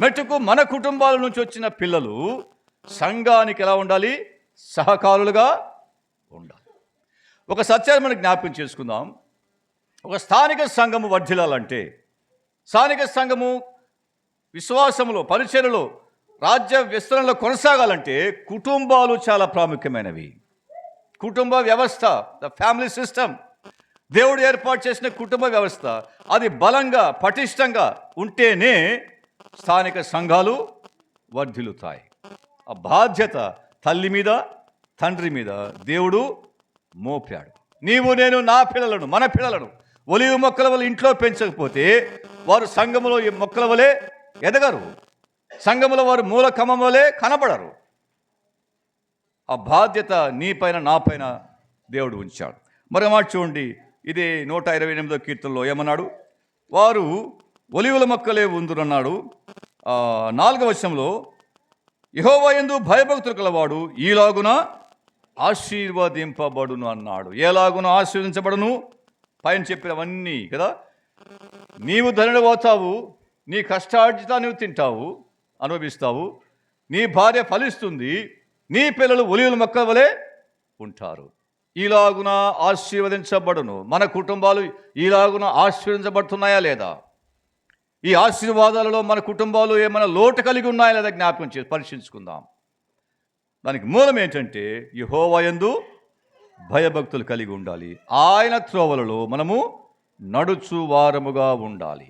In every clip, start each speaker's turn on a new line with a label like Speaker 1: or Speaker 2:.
Speaker 1: మెట్టుకు మన కుటుంబాల నుంచి వచ్చిన పిల్లలు సంఘానికి ఎలా ఉండాలి? సహకారులుగా ఉండాలి. ఒక సత్యాన్ని మనం జ్ఞాపకం చేసుకుందాం. ఒక స్థానిక సంఘము వర్ధిల్లాలంటే, స్థానిక సంఘము విశ్వాసములో, పరిచర్యలో, రాజ్య విస్తరణలో కొనసాగాలంటే కుటుంబాలు చాలా ప్రాముఖ్యమైనవి. కుటుంబ వ్యవస్థ, ద ఫ్యామిలీ సిస్టమ్, దేవుడు ఏర్పాటు చేసిన కుటుంబ వ్యవస్థ అది బలంగా పటిష్టంగా ఉంటేనే స్థానిక సంఘాలు వర్ధిల్లుతాయి. ఆ బాధ్యత తల్లి మీద, తండ్రి మీద దేవుడు మోపాడు. నీవు నేను నా పిల్లలను, మన పిల్లలను ఒలివ మొక్కల వల్ల ఇంట్లో పెంచకపోతే వారు సంఘములో మొక్కల వలె ఎదగరు, సంఘములో వారు మూల కమం వలె కనబడరు. ఆ బాధ్యత నీ పైన, నా పైన దేవుడు ఉంచాడు. మరో మాట చూడండి, ఇది 128వ కీర్తనలో ఏమన్నాడు? వారు ఒలివుల మొక్కలే ఉందురన్నాడు. 4వ వచనంలో యెహోవా యందు భయభక్తులు కలవాడు ఈలాగున ఆశీర్వదింపబడును అన్నాడు. ఏలాగున ఆశీర్వదించబడును? పైన చెప్పినవన్నీ కదా. నీవు ధనుడు పోతావు, నీ కష్టార్జిత నువ్వు తింటావు, అనుభవిస్తావు, నీ భార్య ఫలిస్తుంది, నీ పిల్లలు ఒలివుల మొక్కల వలె ఉంటారు. ఈలాగున ఆశీర్వదించబడును. మన కుటుంబాలు ఈలాగున ఆశీర్వదించబడుతున్నాయా లేదా? ఈ ఆశీర్వాదాలలో మన కుటుంబాలు ఏమైనా లోటు కలిగి ఉన్నాయా లేదా జ్ఞాపకం చేసి పరీక్షించుకుందాం. దానికి మూలం ఏంటంటే యెహోవా యందు భయభక్తులు కలిగి ఉండాలి. ఆయన త్రోవలలో మనము నడుచు వారముగా ఉండాలి.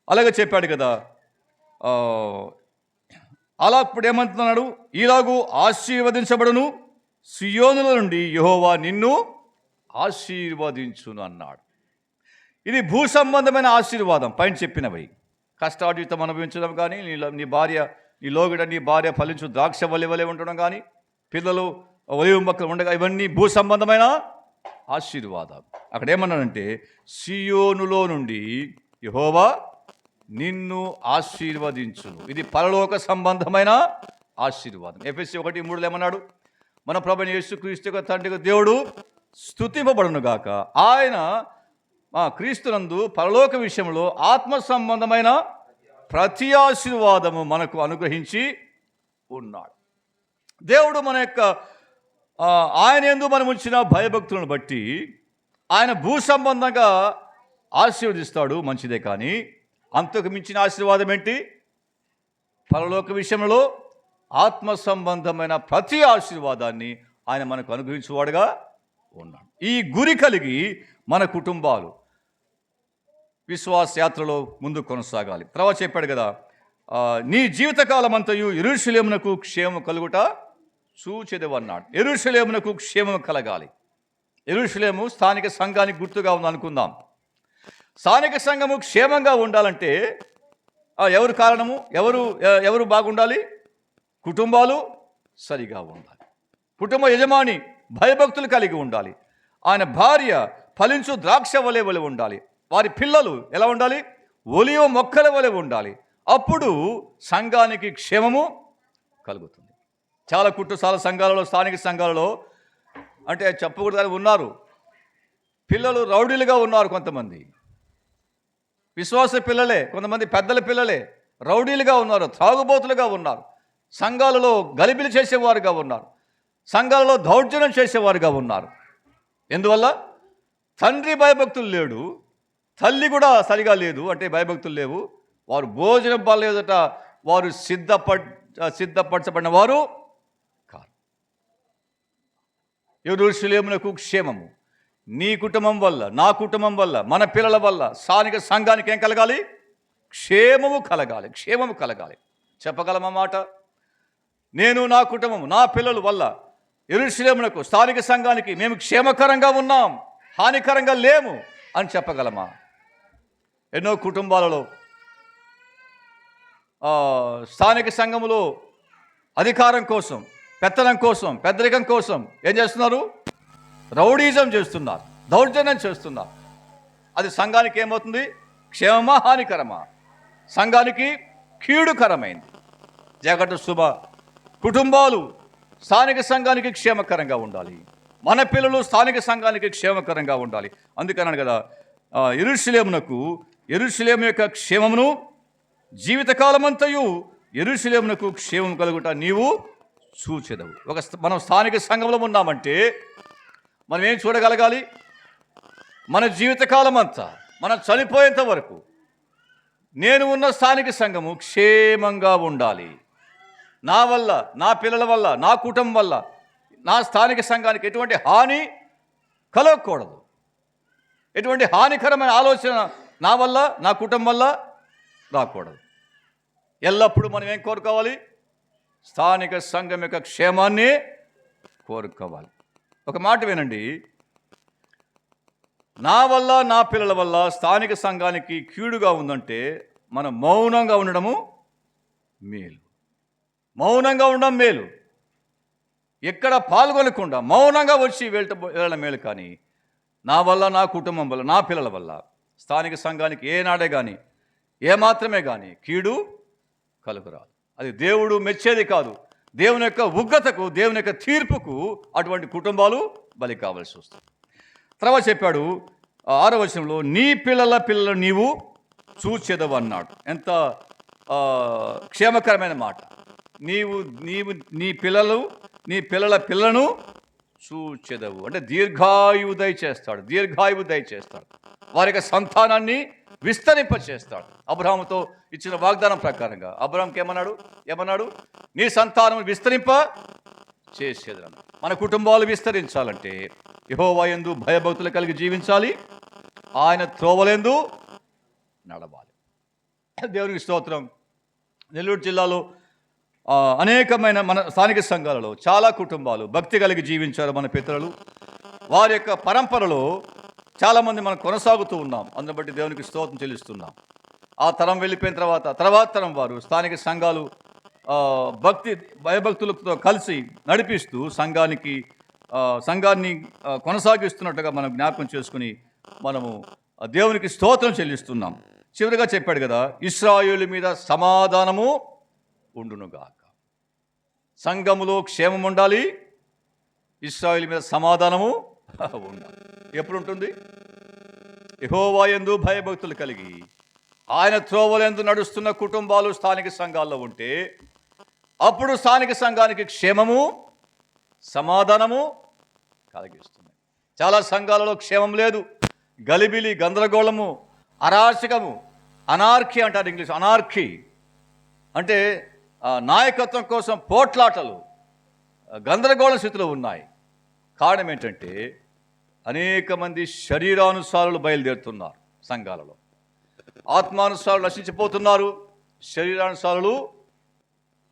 Speaker 1: అలాగే చెప్పాడు కదా. అలా ఇప్పుడు ఏమంటున్నాడు? ఈలాగు ఆశీర్వదించబడును, సియోనుల నుండి యెహోవా నిన్ను ఆశీర్వదించును అన్నాడు. ఇది భూ సంబంధమైన ఆశీర్వాదం. పైన చెప్పినవి కష్టార్జితం అనుభవించడం కానీ, నీ భార్య, నీ లోగిడ నీ భార్య ఫలించు ద్రాక్ష వలె ఉండడం కానీ, పిల్లలు ఒలివ మొక్కలు ఉండగా, ఇవన్నీ భూ సంబంధమైన ఆశీర్వాదం. అక్కడ ఏమన్నాడంటే సియోనులో నుండి యెహోవా నిన్ను ఆశీర్వదించును. ఇది పరలోక సంబంధమైన ఆశీర్వాదం. ఎఫెసీ 1:3 ఏమన్నాడు? మన ప్రభువైన యేసుక్రీస్తు తండ్రి దేవుడు స్తుతింపబడును గాక, ఆయన క్రీస్తునందు పరలోక విషయంలో ఆత్మ సంబంధమైన ప్రతి ఆశీర్వాదము మనకు అనుగ్రహించి ఉన్నాడు. దేవుడు మన యొక్క ఆయన యందు మనం ఉంచిన భయభక్తులను బట్టి ఆయన భూ సంబంధంగా ఆశీర్వదిస్తాడు, మంచిదే. కానీ అంతకు మించిన ఆశీర్వాదం ఏంటి? పరలోక విషయంలో ఆత్మ సంబంధమైన ప్రతి ఆశీర్వాదాన్ని ఆయన మనకు అనుగ్రహించేవాడుగా ఉన్నాడు. ఈ గురి కలిగి మన కుటుంబాలు విశ్వాస యాత్రలో ముందు కొనసాగాలి. తర్వాత చెప్పాడు కదా, నీ జీవితకాలం అంతయు యెరూషలేమునకు క్షేమం కలుగుట చూచెదవన్నాడు. యెరూషలేమునకు క్షేమం కలగాలి. యెరూషలేము స్థానిక సంఘానికి గుర్తుగా ఉంది అనుకుందాం. స్థానిక సంఘము క్షేమంగా ఉండాలంటే ఎవరు కారణము? ఎవరు బాగుండాలి? కుటుంబాలు సరిగా ఉండాలి. కుటుంబ యజమాని భయభక్తులు కలిగి ఉండాలి. ఆయన భార్య ఫలించు ద్రాక్ష వలె ఉండాలి. వారి పిల్లలు ఎలా ఉండాలి? ఒలివ మొక్కల వలె ఉండాలి. అప్పుడు సంఘానికి క్షేమము కలుగుతుంది. చాలా సంఘాలలో, స్థానిక సంఘాలలో అంటే చెప్పకూడదని ఉన్నారు. పిల్లలు రౌడీలుగా ఉన్నారు. కొంతమంది విశ్వాస పిల్లలే, కొంతమంది పెద్దల పిల్లలే రౌడీలుగా ఉన్నారు, త్రాగుబోతులుగా ఉన్నారు. సంఘాలలో గలిబిలి చేసేవారుగా ఉన్నారు, సంఘాలలో దౌర్జన్యం చేసేవారుగా ఉన్నారు. ఎందువల్ల? తండ్రి భయభక్తులు లేడు, తల్లి కూడా సరిగా లేదు, అంటే భయభక్తులు లేవు. వారు భోజనం బాలేదట, వారు సిద్ధపరచబడిన వారు కాదు. యెరూషలేమునకు క్షేమము నీ కుటుంబం వల్ల, నా కుటుంబం వల్ల, మన పిల్లల వల్ల స్థానిక సంఘానికి ఏం కలగాలి? క్షేమము కలగాలి. క్షేమము కలగాలి. చెప్పగలమా మాట? నేను, నా కుటుంబం, నా పిల్లల వల్ల యెరూషలేమునకు, స్థానిక సంఘానికి మేము క్షేమకరంగా ఉన్నాం, హానికరంగా లేము అని చెప్పగలమా? ఎన్నో కుటుంబాలలో స్థానిక సంఘములో అధికారం కోసం, పెత్తనం కోసం, పెద్దరికం కోసం ఏం చేస్తున్నారు? రౌడీజం చేస్తున్నారు, దౌర్జన్యం చేస్తున్నారు. అది సంఘానికి ఏమవుతుంది? క్షేమమా, హానికరమా? సంఘానికి కీడుకరమైంది. జాగ్రత్త శుభ. కుటుంబాలు స్థానిక సంఘానికి క్షేమకరంగా ఉండాలి. మన పిల్లలు స్థానిక సంఘానికి క్షేమకరంగా ఉండాలి. అందుకన్నాను కదా, యెరూషలేము యొక్క క్షేమమును జీవితకాలమంతయు యెరూషలేమునకు క్షేమం కలుగుట నీవు చూచెదవు. మనం స్థానిక సంఘంలో ఉన్నామంటే మనం ఏం చూడగలగాలి? మన జీవితకాలం అంతా, మనం చనిపోయేంత వరకు నేను ఉన్న స్థానిక సంఘము క్షేమంగా ఉండాలి. నా వల్ల, నా పిల్లల వల్ల, నా కుటుంబం వల్ల, నా స్థానిక సంఘానికి ఎటువంటి హాని కలగకూడదు. ఎటువంటి హానికరమైన ఆలోచన నా వల్ల, నా కుటుంబం వల్ల రాకూడదు. ఎల్లప్పుడూ మనం ఏం కోరుకోవాలి? స్థానిక సంఘం యొక్క క్షేమాన్ని కోరుకోవాలి. ఒక మాట వినండి, నా వల్ల, నా పిల్లల వల్ల స్థానిక సంఘానికి కీడుగా ఉందంటే మనం మౌనంగా ఉండడము మేలు. మౌనంగా ఉండడం మేలు. ఎక్కడ పాల్గొనకుండా మౌనంగా వచ్చి వెళ్ళడం మేలు. కానీ నా వల్ల, నా కుటుంబం వల్ల, నా పిల్లల వల్ల స్థానిక సంఘానికి ఏనాడే కానీ, ఏమాత్రమే కానీ కీడు కలుగురాదు. అది దేవుడు మెచ్చేది కాదు. దేవుని యొక్క ఉగ్రతకు, దేవుని యొక్క తీర్పుకు అటువంటి కుటుంబాలు బలి కావాల్సి వస్తుంది. తర్వాత చెప్పాడు 6వ వచనంలో, నీ పిల్లల పిల్లలు నీవు చూచెదవు అన్నాడు. ఎంత క్షేమకరమైన మాట. నీవు నీ పిల్లలు, నీ పిల్లల పిల్లను చూచెదవు అంటే దీర్ఘాయువు దయచేస్తాడు. వారి యొక్క సంతానాన్ని విస్తరింపచేస్తాడు. అబ్రహాముతో ఇచ్చిన వాగ్దానం ప్రకారంగా అబ్రహాంకి ఏమన్నాడు? నీ సంతానం విస్తరింప చేసేదను. మన కుటుంబాలు విస్తరించాలంటే యెహోవా యందు భయభక్తులు కలిగి జీవించాలి. ఆయన త్రోవలందు నడవాలి. దేవునికి స్తోత్రం. నెల్లూరు జిల్లాలో అనేకమైన మన స్థానిక సంఘాలలో చాలా కుటుంబాలు భక్తి కలిగి జీవించారు మన పితరులు. వారి యొక్క పరంపరలో చాలామంది మనం కొనసాగుతూ ఉన్నాం. అందుని బట్టి దేవునికి స్తోత్రం చెల్లిస్తున్నాం. ఆ తరం వెళ్ళిపోయిన తర్వాత తరం వారు స్థానిక సంఘాలు భయభక్తులతో కలిసి నడిపిస్తూ సంఘాన్ని కొనసాగిస్తున్నట్టుగా మనం జ్ఞాపకం చేసుకుని మనము దేవునికి స్తోత్రం చెల్లిస్తున్నాం. చివరిగా చెప్పాడు కదా, ఇశ్రాయేలు మీద సమాధానము ఉండునుగాక. సంఘములో క్షేమం ఉండాలి, ఇశ్రాయేలు మీద సమాధానము ఉండాలి. ఎప్పుడు ఉంటుంది? యెహోవా యందు భయభక్తులు కలిగి ఆయన త్రోవలందు నడుస్తున్న కుటుంబాలు స్థానిక సంఘాల్లో ఉంటే అప్పుడు స్థానిక సంఘానికి క్షేమము, సమాధానము కలిగిస్తుంది. చాలా సంఘాలలో క్షేమం లేదు. గలిబిలి, గందరగోళము, అరాచకము, అనార్కీ అంటారు ఇంగ్లీష్. అనార్కీ అంటే నాయకత్వం కోసం పోట్లాటలు, గందరగోళ స్థితిలో ఉన్నాయి. కారణం ఏంటంటే అనేక మంది శరీరానుసారులు బయలుదేరుతున్నారు సంఘాలలో. ఆత్మానుసారులు నశించిపోతున్నారు, శరీరానుసారులు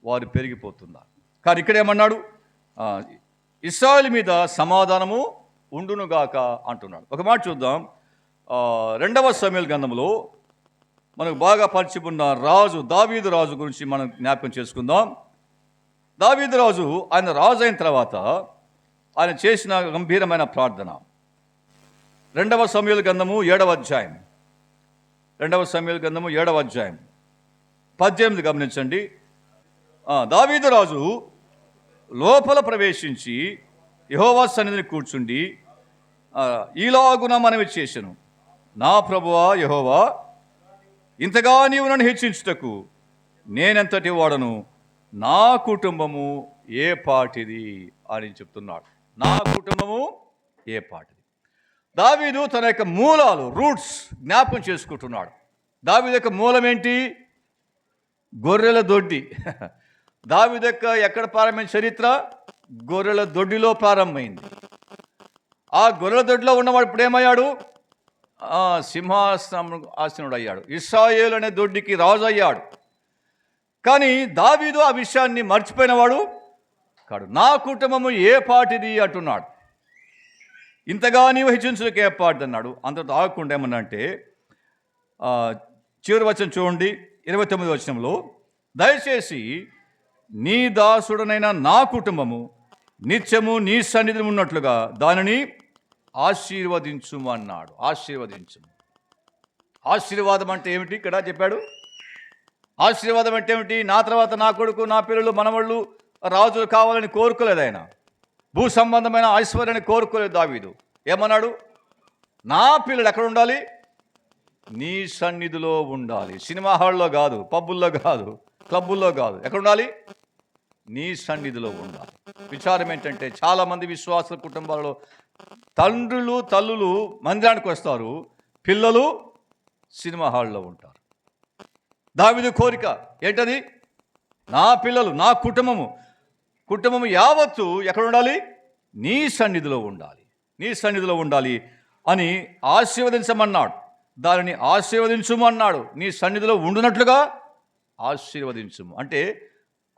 Speaker 1: వారు పెరిగిపోతున్నారు. కానీ ఇక్కడ ఏమన్నాడు? ఇశ్రాయేలు మీద సమాధానము ఉండునుగాక అంటున్నాడు. ఒక మాట చూద్దాం. 2వ సమూయేలు గ్రంథంలో మనకు బాగా పరిచయం ఉన్న దావీదు రాజు గురించి మనం జ్ఞాపకం చేసుకుందాం. దావీదు రాజు ఆయన రాజు అయిన తర్వాత ఆయన చేసిన గంభీరమైన ప్రార్థన. 2వ సమూయేలు గ్రంథము 7వ అధ్యాయం 2వ సమూయేలు గ్రంథము 7వ అధ్యాయం 18 గమనించండి. దావీదు రాజు లోపల ప్రవేశించి యెహోవా సన్నిధిని కూర్చుండి ఈలాగున మనవి చేసెను, నా ప్రభువా యెహోవా, ఇంతగా నీవు నన్ను హెచ్చించుటకు నేనెంతటి వాడను, నా కుటుంబము ఏ పాటిది అని చెప్తున్నాడు. నా కుటుంబము ఏ పాటిది. దావీదు తన యొక్క మూలాలు, రూట్స్ జ్ఞాపకం చేసుకుంటున్నాడు. దావీదు యొక్క మూలం ఏంటి? గొర్రెల దొడ్డి. దావీదు యొక్క ఎక్కడ ప్రారంభమైన చరిత్ర? గొర్రెల దొడ్డిలో ప్రారంభమైంది. ఆ గొర్రెల దొడ్డిలో ఉన్నవాడు ఇప్పుడు ఏమయ్యాడు? సింహాసనుడు అయ్యాడు. ఇశ్రాయేలు అనే దొడ్డికి రాజు అయ్యాడు. కానీ దావీదు ఆ విషయాన్ని మర్చిపోయినవాడు కాడు. నా కుటుంబము ఏ పాటిది అంటున్నాడు. ఇంతగా నీవు హెచ్చించులకు ఏ పాటిది అన్నాడు. అంతతో ఆగకుండా ఏమన్నా అంటే చివరి వచనం చూడండి, 29వ వచనంలో, దయచేసి నీ దాసుడనైన నా కుటుంబము నిత్యము నీ సన్నిధిని ఉన్నట్లుగా దానిని ఆశీర్వదించుము అన్నాడు. ఆశీర్వదించుము. ఆశీర్వాదం అంటే ఏమిటి? ఇక్కడ చెప్పాడు. ఆశీర్వాదం అంటే ఏమిటి? నా తర్వాత నా కొడుకు, నా పిల్లలు, మనవళ్ళు రాజులు కావాలని కోరుకోలేదు ఆయన. భూ సంబంధమైన ఐశ్వర్యాన్ని కోరుకోలేదు దావీదు. ఏమన్నాడు? నా పిల్లలు ఎక్కడ ఉండాలి? నీ సన్నిధిలో ఉండాలి. సినిమా హాల్లో కాదు, పబ్బుల్లో కాదు, క్లబ్బుల్లో కాదు. ఎక్కడ ఉండాలి? నీ సన్నిధిలో ఉండాలి. విచారం ఏంటంటే చాలామంది విశ్వాసుల కుటుంబాలలో తండ్రులు తల్లులు మందిరానికి వస్తారు, పిల్లలు సినిమా హాల్లో ఉంటారు. దావీదు కోరిక ఏంటది? నా పిల్లలు, నా కుటుంబము యావత్తు ఎక్కడ ఉండాలి? నీ సన్నిధిలో ఉండాలి, నీ సన్నిధిలో ఉండాలి అని ఆశీర్వదించమన్నాడు. దానిని ఆశీర్వదించుము అన్నాడు. నీ సన్నిధిలో ఉండునట్లుగా ఆశీర్వదించుము అంటే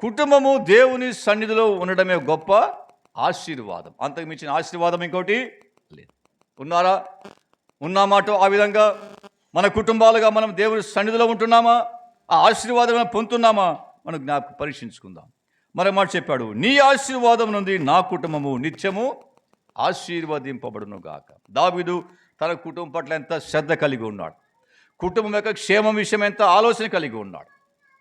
Speaker 1: కుటుంబము దేవుని సన్నిధిలో ఉండడమే గొప్ప ఆశీర్వాదం. అంతకు మించిన ఆశీర్వాదం ఇంకోటి లేదు. ఉన్నామాట ఆ విధంగా మన కుటుంబాలుగా మనం దేవుని సన్నిధిలో ఉంటున్నామా? ఆ ఆశీర్వాదం పొందుతున్నామా? మనం జ్ఞాపకం పరీక్షించుకుందాం. మరి మాట చెప్పాడు, నీ ఆశీర్వాదం నుండి నా కుటుంబము నిత్యము ఆశీర్వదింపబడును గాక. దావీదు తన కుటుంబం పట్ల ఎంత శ్రద్ధ కలిగి ఉన్నాడు, కుటుంబం యొక్క క్షేమం విషయం ఎంత ఆలోచన కలిగి ఉన్నాడు.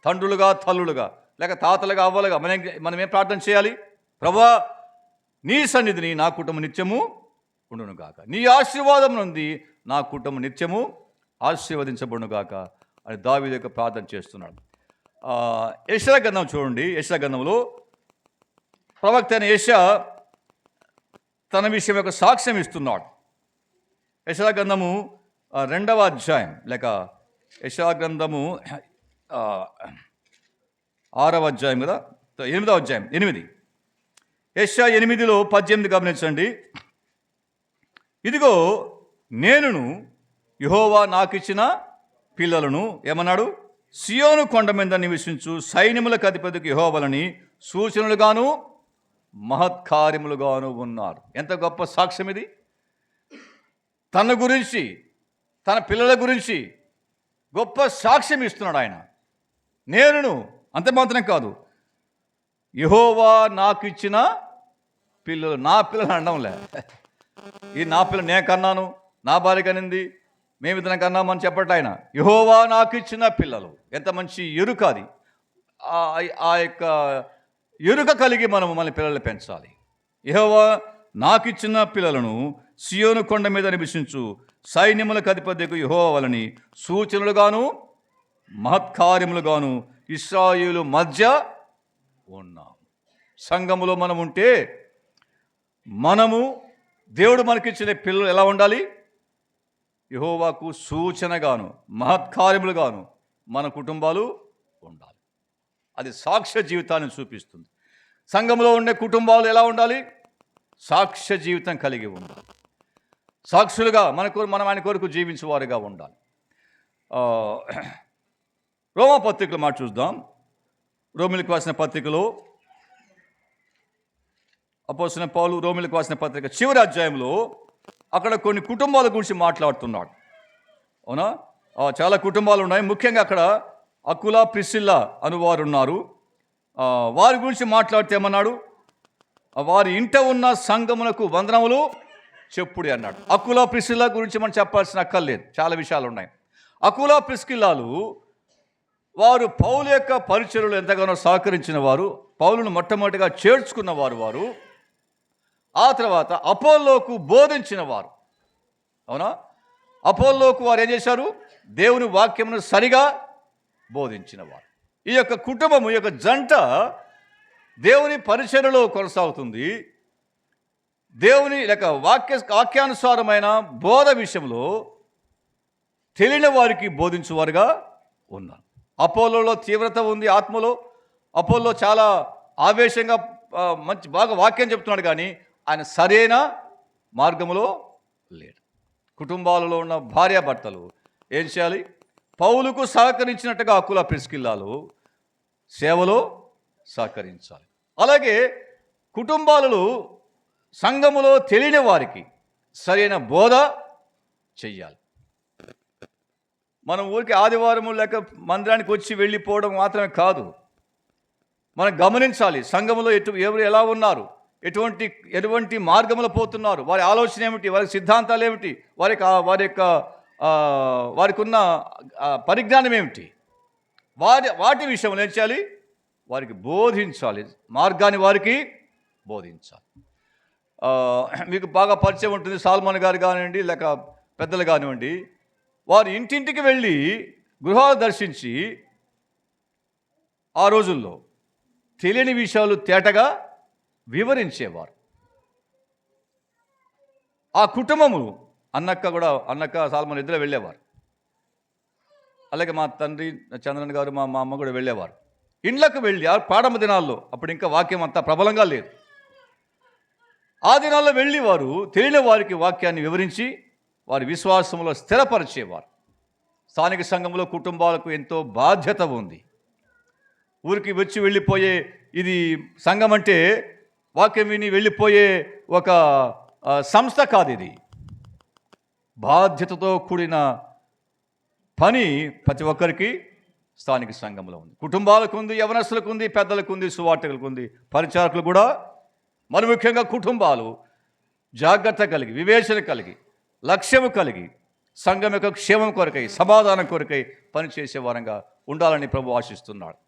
Speaker 1: తండ్రులుగా తల్లులుగా లేక తాతలుగా అవ్వలుగా మనం ఏం ప్రార్థన చేయాలి? ప్రభువా, నీ సన్నిధిని నా కుటుంబం నిత్యము ఉండును గాక, నీ ఆశీర్వాదం నుండి నా కుటుంబం నిత్యము ఆశీర్వదించబడును గాక అని దావీదు యొక్క ప్రార్థన చేస్తున్నాడు. యెషయా గ్రంథం చూడండి. యెషయా గ్రంథంలో ప్రవక్త అయిన యెషయా తన విషయం యొక్క సాక్ష్యం ఇస్తున్నాడు. యెషయా గ్రంథము 2వ అధ్యాయం లేక యెషయా గ్రంథము 6వ అధ్యాయం కదా, 8వ అధ్యాయం 8. యెషయా 8:18 గమనించండి. ఇదిగో నేనును యెహోవా నాకిచ్చిన పిల్లలను ఏమన్నాడు? సియోను కొండ మీద నివసించు సైన్యములకు అధిపతికి యెహోవాలని సూచనలుగాను మహత్కార్యములుగాను ఉన్నారు. ఎంత గొప్ప సాక్ష్యం ఇది! తన గురించి, తన పిల్లల గురించి గొప్ప సాక్ష్యం ఇస్తున్నాడు ఆయన. నేనును అంత మాత్రం కాదు, యెహోవా నాకు ఇచ్చిన పిల్లలు. నా పిల్లలు అనడంలే, ఈ నా పిల్లలు నేను కన్నాను, నా భార్య కనింది, మేమిద్దరం కన్నామని చెప్పట్టు ఆయన. యెహోవా నాకు ఇచ్చిన పిల్లలు. ఎంత మంచి ఎరుక అది! ఆ యొక్క ఎరుక కలిగి మనము మన పిల్లల్ని పెంచాలి. యెహోవా నాకు ఇచ్చిన పిల్లలను సియోను కొండ మీద నివసించు సైన్యములకు అధిపతికి యెహోవాలని సూచనలుగాను మహత్కార్యములుగాను ఇశ్రాయేలు మధ్య ఉన్నాం. సంఘములో మనం ఉంటే మనము దేవుడు మనకిచ్చిన పిల్లలు ఎలా ఉండాలి? యెహోవాకు సూచనగాను మహత్కార్యములుగాను మన కుటుంబాలు ఉండాలి. అది సాక్ష్య జీవితాన్ని చూపిస్తుంది. సంఘంలో ఉండే కుటుంబాలు ఎలా ఉండాలి? సాక్ష్య జీవితం కలిగి ఉండాలి. సాక్షులుగా మనం ఆయన కొరకు జీవించేవారుగా ఉండాలి. రోమా పత్రికలో మాట చూద్దాం. రోమిలకు రాసిన పత్రికలో అపోస్తలుడైన పౌలు రోమిలకు రాసిన పత్రిక చివరి అధ్యాయంలో అక్కడ కొన్ని కుటుంబాల గురించి మాట్లాడుతున్నాడు. అవునా? చాలా కుటుంబాలు ఉన్నాయి. ముఖ్యంగా అక్కడ అకులా ప్రిసిల్లా అనువారు ఉన్నారు. వారి గురించి మాట్లాడితే ఏమన్నాడు? వారి ఇంట ఉన్న సంఘమునకు వందనములు చెప్పుడి అన్నాడు. అకులా ప్రిసిల్లా గురించి మనం చెప్పాల్సిన అక్కర్లేదు, చాలా విషయాలు ఉన్నాయి. అకులా ప్రిస్కిల్లాలు వారు పౌలు యొక్క పరిచర్యలు ఎంతగానో సహకరించిన వారు, పౌలును మొట్టమొదటిగా చేర్చుకున్న వారు. ఆ తర్వాత అపోల్లోకు బోధించిన వారు. అవునా? అపోల్లోకు వారు ఏం చేశారు? దేవుని వాక్యమును సరిగా బోధించిన వారు. ఈ యొక్క కుటుంబము, ఈ యొక్క జంట దేవుని పరిచర్యలో కొనసాగుతుంది. దేవుని లేక వాక్యానుసారమైన బోధ విషయంలో తెలియని వారికి బోధించువారుగా ఉన్నారు. అపోలోలో తీవ్రత ఉంది ఆత్మలో. అపోలో చాలా ఆవేశంగా బాగా వాక్యం చెప్తున్నాడు, కానీ ఆయన సరైన మార్గంలో లేడు. కుటుంబాలలో ఉన్న భార్యాభర్తలు ఏం చేయాలి? పౌలుకు సహకరించినట్టుగా అకులా ప్రిస్కిల్లాలు సేవలో సహకరించాలి. అలాగే కుటుంబాలలో సంఘములో తెలియని వారికి సరైన బోధ చెయ్యాలి. మనం ఊరికి ఆదివారము లేక మందిరానికి వచ్చి వెళ్ళిపోవడం మాత్రమే కాదు, మనం గమనించాలి సంఘములో ఎవరు ఎలా ఉన్నారు, ఎటువంటి మార్గంలో పోతున్నారు, వారి ఆలోచన ఏమిటి, వారి సిద్ధాంతాలు ఏమిటి, వారికి ఉన్న పరిజ్ఞానం ఏమిటి, వాటి విషయంలో ఏం చేయాలి? వారికి బోధించాలి, మార్గాన్ని వారికి బోధించాలి. మీకు బాగా పరిచయం ఉంటుంది, సాల్మన్ గారు కానివ్వండి లేక పెద్దలు కానివ్వండి, వారు ఇంటింటికి వెళ్ళి గృహాలు దర్శించి ఆ రోజుల్లో తెలియని విషయాలు తేటగా వివరించేవారు. ఆ కుటుంబము అన్నక్క సాల్మన్ ఇద్దరు వెళ్ళేవారు. అలాగే మా తండ్రి చంద్రన్ గారు మా అమ్మ కూడా వెళ్ళేవారు. ఇండ్లకు వెళ్ళి ఆ ప్రారంభ దినాల్లో, అప్పుడు ఇంకా వాక్యం అంతా ప్రబలంగా లేదు, ఆ దినాల్లో వెళ్ళి వారు తెలియని వారికి వాక్యాన్ని వివరించి వారి విశ్వాసంలో స్థిరపరిచేవారు. స్థానిక సంఘంలో కుటుంబాలకు ఎంతో బాధ్యత ఉంది. ఊరికి వచ్చి వెళ్ళిపోయే ఇది సంఘం అంటే వాక్యం విని వెళ్ళిపోయే ఒక సంస్థ కాదు. ఇది బాధ్యతతో కూడిన పని ప్రతి ఒక్కరికి స్థానిక సంఘంలో ఉంది. కుటుంబాలకు ఉంది, యవనస్తులకు ఉంది, పెద్దలకు ఉంది, సువార్తికులకు ఉంది, పరిచారకులు కూడా. మరి ముఖ్యంగా కుటుంబాలు జాగ్రత్త కలిగి, వివేచన కలిగి, లక్ష్యము కలిగి, సంఘం యొక్క క్షేమం కొరకై, సమాధానం కొరకై పనిచేసే వారంగా ఉండాలని ప్రభు ఆశిస్తున్నాడు.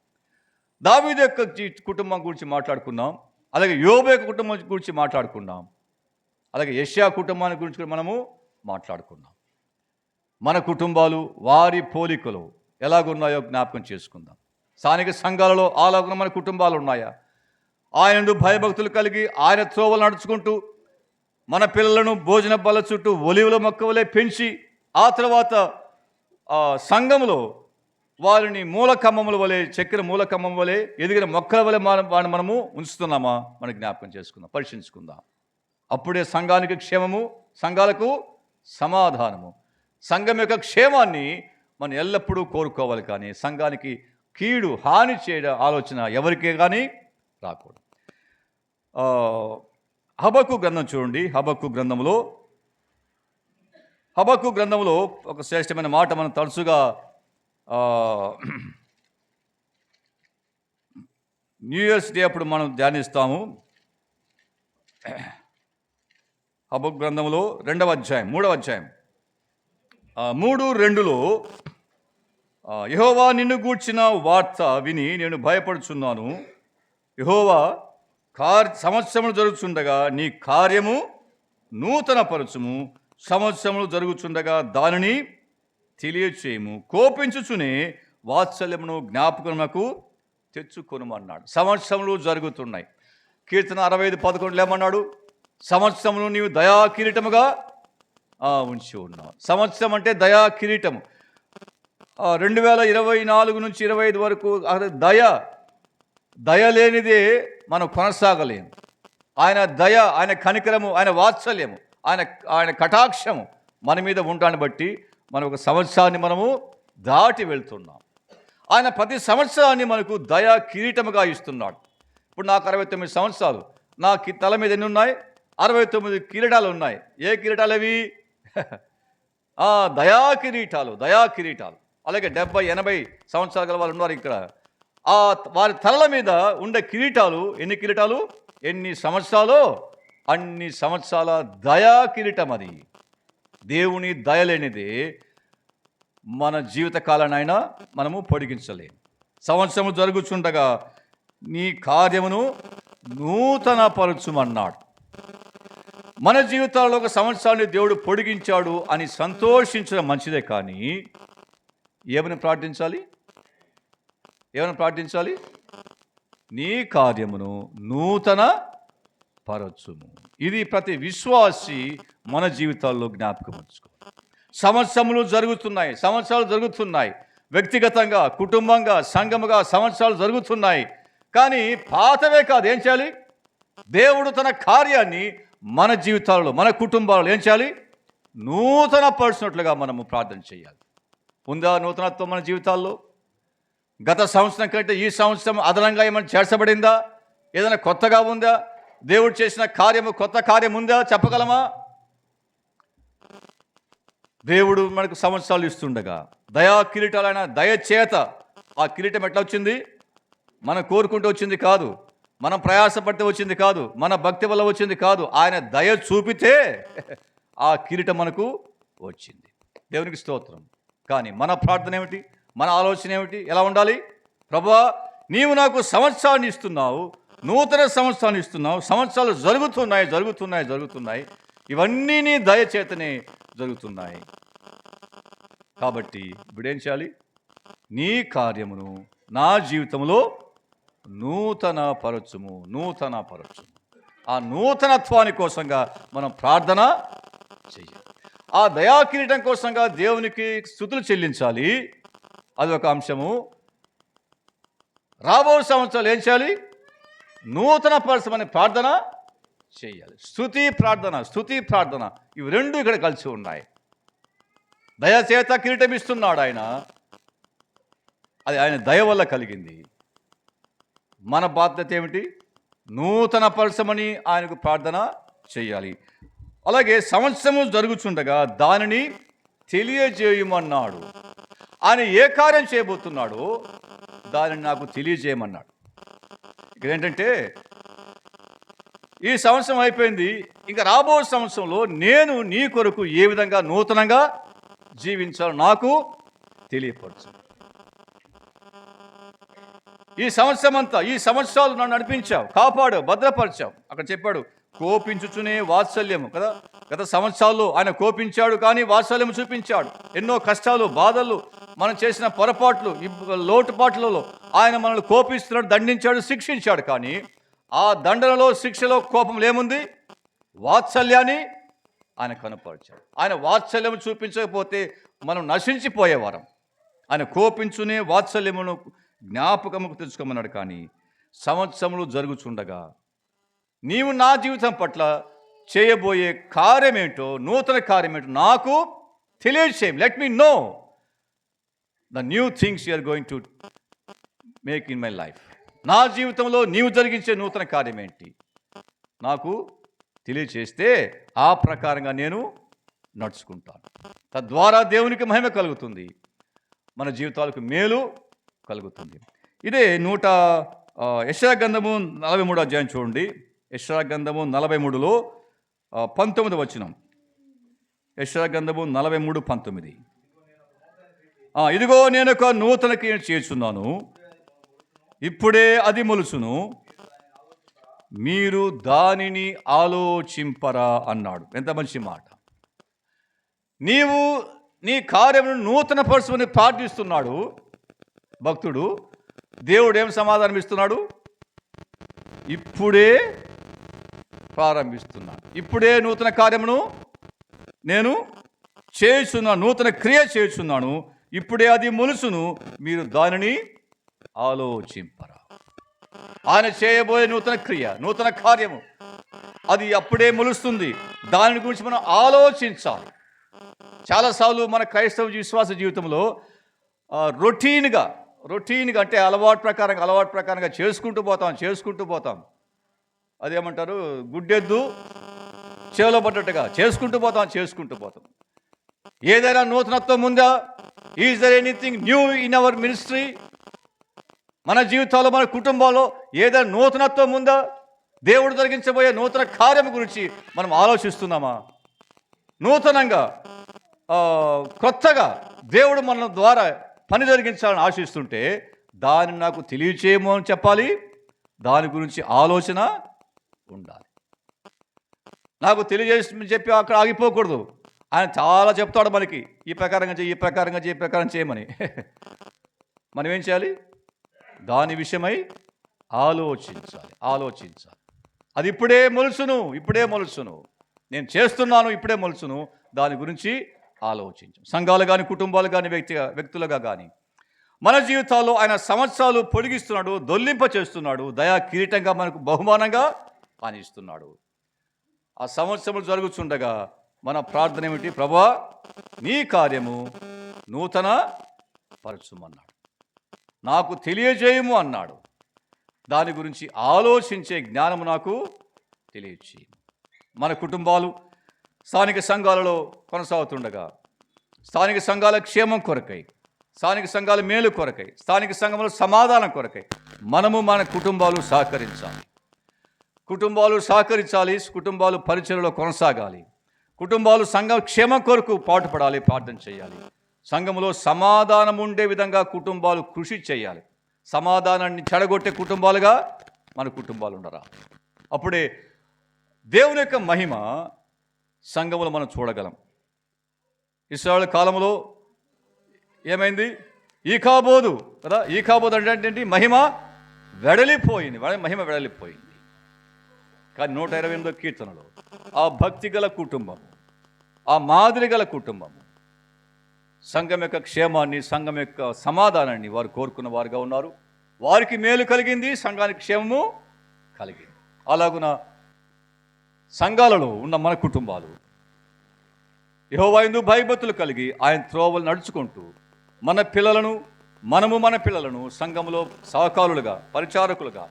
Speaker 1: దావీదు యొక్క కుటుంబం గురించి మాట్లాడుకున్నాం, అలాగే యోబు యొక్క కుటుంబం గురించి మాట్లాడుకున్నాం, అలాగే యెషయా కుటుంబాన్ని గురించి మనము మాట్లాడుకున్నాం. మన కుటుంబాలు వారి పోలికలు ఎలాగున్నాయో జ్ఞాపకం చేసుకుందాం. స్థానిక సంఘాలలో అలాగున్న మన కుటుంబాలు ఉన్నాయా? ఆయనందు భయభక్తులు కలిగి ఆయన త్రోవలు నడుచుకుంటూ మన పిల్లలను భోజన బల్ల చుట్టూ ఒలివుల మొక్కవలే పెంచి ఆ తర్వాత సంఘంలో వారిని మూలకమ్మముల వలె, చక్కెర మూలకమ్మం వలె, ఎదిగిన మొక్కల వలె వారిని మనము ఉంచుతున్నామా? మనం జ్ఞాపకం చేసుకుందాం, పరిశీలించుకుందాం. అప్పుడే సంఘానికి క్షేమము, సంఘాలకు సమాధానము. సంఘం యొక్క క్షేమాన్ని మనం ఎల్లప్పుడూ కోరుకోవాలి, కానీ సంఘానికి కీడు, హాని చేయడం ఆలోచన ఎవరికే కానీ రాకూడదు. హబక్కు గ్రంథం చూడండి. హబక్కు గ్రంథంలో ఒక శ్రేష్టమైన మాట మనం తరచుగా న్యూ ఇయర్స్ డే అప్పుడు మనం ధ్యానిస్తాము. హబక్కు గ్రంథంలో 2వ అధ్యాయం 3వ అధ్యాయం 3:2 యెహోవా నిన్ను గూర్చిన వార్త విని నేను భయపడుచున్నాను. యెహోవా సంవత్సరములు జరుగుతుండగా నీ కార్యము నూతన పరచుము, సంవత్సరములు జరుగుతుండగా దానిని తెలియచేయము, కోపించుచునే వాత్సల్యమును జ్ఞాపకమునకు తెచ్చుకొనుమన్నాడు. సంవత్సరములు జరుగుతున్నాయి. కీర్తన 65:11 ఏమన్నాడు? సంవత్సరమును నీవు దయా కిరీటముగా ఉంచి ఉన్నావు. సంవత్సరం అంటే దయా కిరీటము. 2024 నుంచి 25 వరకు దయ లేనిదే మనం కొనసాగలేము. ఆయన దయ, ఆయన కనికరము, ఆయన వాత్సల్యము, ఆయన కటాక్షము మన మీద ఉండడాన్ని బట్టి మనం ఒక సంవత్సరాన్ని మనము దాటి వెళ్తున్నాం. ఆయన ప్రతి సంవత్సరాన్ని మనకు దయా కిరీటముగా ఇస్తున్నాడు. ఇప్పుడు నాకు 69 సంవత్సరాలు. నా తల మీద ఎన్ని ఉన్నాయి? 69 కిరీటాలు ఉన్నాయి. ఏ కిరీటాలు అవి? దయా కిరీటాలు. అలాగే 70-80 సంవత్సరాలు గల వాళ్ళు ఉన్నారు ఇక్కడ. వారి తలల మీద ఉండే కిరీటాలు ఎన్ని కిరీటాలు? ఎన్ని సంవత్సరాలు? అన్ని సంవత్సరాల దయా కిరీటం. అది దేవుని దయలేనిదే మన జీవిత కాలానైనా మనము పొడిగించలేము. సంవత్సరము జరుగుచుండగా నీ కార్యమును నూతన పరచుమన్నాడు. మన జీవితాల్లో ఒక సంవత్సరాన్ని దేవుడు పొడిగించాడు అని సంతోషించడం మంచిదే, కానీ ఏమని ప్రార్థించాలి? నీ కార్యమును నూతన పరచుము. ఇది ప్రతి విశ్వాసి మన జీవితాల్లో జ్ఞాపకం ఉంచుకో. సంవత్సరములు జరుగుతున్నాయి. వ్యక్తిగతంగా, కుటుంబంగా, సంఘముగా సంవత్సరాలు జరుగుతున్నాయి. కానీ పాతవే కాదు. ఏం చేయాలి? దేవుడు తన కార్యాన్ని మన జీవితాలలో, మన కుటుంబాలలో ఏం చేయాలి? నూతన పరుచినట్లుగా మనము ప్రార్థన చేయాలి. ఉందా నూతనత్వం మన జీవితాల్లో? గత సంవత్సరం కంటే ఈ సంవత్సరం అదనంగా ఏమైనా చేర్చబడిందా? ఏదైనా కొత్తగా ఉందా? దేవుడు చేసిన కార్యము, కొత్త కార్యం ఉందా? చెప్పగలమా? దేవుడు మనకు సంవత్సరాలు ఇస్తుండగా దయా కిరీటాలైన దయచేత, ఆ కిరీటం ఎట్లా వచ్చింది? మనం కోరుకుంటూ వచ్చింది కాదు, మనం ప్రయాసపడితే వచ్చింది కాదు, మన భక్తి వల్ల వచ్చింది కాదు. ఆయన దయ చూపితే ఆ కిరీటం మనకు వచ్చింది. దేవునికి స్తోత్రం. కానీ మన ప్రార్థన ఏమిటి? మన ఆలోచన ఏమిటి? ఎలా ఉండాలి? ప్రభువా, నీవు నాకు సంవత్సరాన్ని ఇస్తున్నావు, నూతన సంవత్సరాన్ని ఇస్తున్నావు. సంవత్సరాలు జరుగుతున్నాయి. ఇవన్నీ నీ దయచేతనే జరుగుతున్నాయి. కాబట్టి ఇప్పుడేం చేయాలి? నీ కార్యమును నా జీవితంలో నూతన పరచుము. ఆ నూతనత్వాని కోసంగా మనం ప్రార్థన చెయ్యాలి. ఆ దయాకిరీటం కోసంగా దేవునికి స్తుతులు చెల్లించాలి. అది ఒక అంశము. రాబో సంవత్సరాలు ఏం చేయాలి? నూతన పరచమని ప్రార్థన చేయాలి. స్తుతి ప్రార్థన ఇవి రెండు ఇక్కడ కలిసి ఉన్నాయి. దయచేత కిరీటం ఇస్తున్నాడు ఆయన. అది ఆయన దయ వల్ల కలిగింది. మన బాధ్యత ఏమిటి? నూతన పరచమని ఆయనకు ప్రార్థన చేయాలి. అలాగే సంవత్సరము జరుగుతుండగా దానిని తెలియజేయమన్నాడు. ఆయన ఏ కార్యం చేయబోతున్నాడో దానిని నాకు తెలియజేయమన్నాడు. ఇక్కడ ఏంటంటే, ఈ సంవత్సరం అయిపోయింది, ఇంకా రాబో సంవత్సరంలో నేను నీ కొరకు ఏ విధంగా నూతనంగా జీవించాలో నాకు తెలియపరచు. ఈ సంవత్సరం అంతా, ఈ సంవత్సరాలు నన్ను నడిపించావు, కాపాడు, భద్రపరిచావు. అక్కడ చెప్పాడు, కోపించుచునే వాత్సల్యము కదా. గత సంవత్సరాల్లో ఆయన కోపించాడు, కానీ వాత్సల్యం చూపించాడు. ఎన్నో కష్టాలు, బాధలు, మనం చేసిన పొరపాట్లు, లోటుపాట్లలో ఆయన మనల్ని కోపిస్తున్నాడు, దండించాడు, శిక్షించాడు. కానీ ఆ దండనలో, శిక్షలో కోపం ఏముంది? వాత్సల్యాన్ని ఆయన కనపరిచాడు. ఆయన వాత్సల్యం చూపించకపోతే మనం నశించిపోయేవారం. ఆయన కోపించునే వాత్సల్యమును జ్ఞాపకముకు తెచ్చుకోమన్నాడు. కానీ సంవత్సరములు జరుగుచుండగా నీవు నా జీవితం పట్ల చేయబోయే కార్యమేంటో, నూతన కార్యమేంటో నాకు తెలియచేయం. Let me know the new things you are going to make in my life. నా జీవితంలో నీవు జరిగించే నూతన కార్యం ఏంటి నాకు తెలియచేస్తే ఆ ప్రకారంగా నేను నడుచుకుంటాను. తద్వారా దేవునికి మహిమ కలుగుతుంది, మన జీవితాలకు మేలు కలుగుతుంది. ఇదే యెషయా గ్రంథము 43 అధ్యాయం చూడండి. యెషయా గ్రంథము 43లో 19 వచనం. యెషయా గ్రంథము 43:19. ఇదిగో నేను ఒక నూతన క్రియ చేస్తున్నాను, ఇప్పుడే అది మొలుచును, మీరు దానిని ఆలోచింపరా అన్నాడు. ఎంత మంచి మాట. నీవు నీ కార్యమును నూతన పరచుమని ప్రార్థిస్తున్నాడు భక్తుడు. దేవుడు ఏం సమాధానం ఇస్తున్నాడు? ఇప్పుడే ప్రారంభిస్తున్నాను, ఇప్పుడే నూతన కార్యమును నేను చేయుచున్నాను, నూతన క్రియ చేయుచున్నాను, ఇప్పుడే అది మొలుసును, మీరు దానిని ఆలోచింపరా. ఆయన చేయబోయే నూతన క్రియ, నూతన కార్యము అది అప్పుడే మొలుస్తుంది. దాని గురించి మనం ఆలోచించాలి. చాలాసార్లు మన క్రైస్తవ విశ్వాస జీవితంలో రొటీన్గా అంటే అలవాటు ప్రకారంగా చేసుకుంటూ పోతాం. అదేమంటారు, గుడ్డెద్దు చేలో పడ్డట్టుగా చేసుకుంటూ పోతాం. ఏదైనా నూతనత్వం ఉందా? Is there anything new in our ministry? మన జీవితాల్లో, మన కుటుంబాల్లో ఏదైనా నూతనత్వం ఉందా? దేవుడు జరిగించబోయే నూతన కార్యం గురించి మనం ఆలోచిస్తున్నామా? నూతనంగా, కొత్తగా దేవుడు మన ద్వారా పని జరిగించాలని ఆశిస్తుంటే దాన్ని నాకు తెలియచేయము అని చెప్పాలి. దాని గురించి ఆలోచన ఉండాలి. నాకు తెలియజేసి చెప్పి అక్కడ ఆగిపోకూడదు. ఆయన చాలా చెప్తాడు మనకి, ఈ ప్రకారంగా చేయమని. మనం ఏం చేయాలి? దాని విషయమై ఆలోచించాలి. అది ఇప్పుడే మొలుచును, నేను చేస్తున్నాను, ఇప్పుడే మొలుచును. దాని గురించి ఆలోచించు. సంఘాలు కానీ, కుటుంబాలు కానీ, వ్యక్తులుగా కానీ మన జీవితాల్లో ఆయన సంవత్సరాలు పొడిగిస్తున్నాడు, దొల్లింప చేస్తున్నాడు, దయా కిరీటంగా మనకు బహుమానంగా ఆనిస్తున్నాడు. ఆ సంవత్సరములు జరుగుతుండగా మన ప్రార్థన ఏమిటి? ప్రభువా, నీ కార్యము నూతన పరచుమన్నాడు, నాకు తెలియజేయము అన్నాడు. దాని గురించి ఆలోచించే జ్ఞానము నాకు తెలియచేయము. మన కుటుంబాలు స్థానిక సంఘాలలో కొనసాగుతుండగా, స్థానిక సంఘాల క్షేమం కొరకై, స్థానిక సంఘాల మేలు కొరకై, స్థానిక సంఘముల సమాధానం కొరకై మనము మన కుటుంబాలు సహకరించాలి. కుటుంబాలు పరిచయలో కొనసాగాలి. కుటుంబాలు సంఘ క్షేమం కొరకు పాటుపడాలి, ప్రార్థన చేయాలి. సంఘములో సమాధానం ఉండే విధంగా కుటుంబాలు కృషి చేయాలి. సమాధానాన్ని చెడగొట్టే కుటుంబాలుగా మన కుటుంబాలు ఉండరా. అప్పుడే దేవుని యొక్క మహిమ సంఘములో మనం చూడగలం. ఇశ్రాయేలు కాలంలో ఏమైంది? ఈకాబోదు కదా, ఈకాబోదు అంటే ఏంటి? మహిమ వెడలిపోయింది, మహిమ వెడలిపోయింది. కానీ 128వ కీర్తనలో ఆ భక్తి గల కుటుంబము, ఆ మాదిరి గల కుటుంబము, సంఘం యొక్క క్షేమాన్ని, సంఘం యొక్క సమాధానాన్ని వారు కోరుకున్న వారుగా ఉన్నారు. వారికి మేలు కలిగింది, సంఘానికి క్షేమము కలిగింది. అలాగున సంఘాలలో ఉన్న మన కుటుంబాలు యెహోవా యందు భయభక్తులు కలిగి ఆయన త్రోవలు నడుచుకుంటూ మన పిల్లలను సంఘములో సహకారులుగా, పరిచారకులుగా,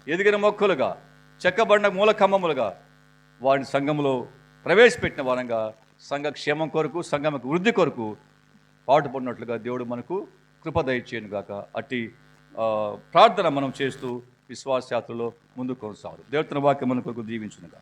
Speaker 1: ఎదిగిన మొక్కలుగా, చెక్కబడిన మూలకమ్మములుగా వారిని సంఘములో ప్రవేశపెట్టిన వారంగా సంఘ క్షేమం కొరకు, సంఘం వృద్ధి కొరకు పాటుపడినట్లుగా దేవుడు మనకు కృప దయచేయను గాక. అట్టి ప్రార్థన మనం చేస్తూ విశ్వాసయాత్రలో ముందుకు కొనసాగు. దేవుని వాక్యం మన కొరకు దీవించునుగా.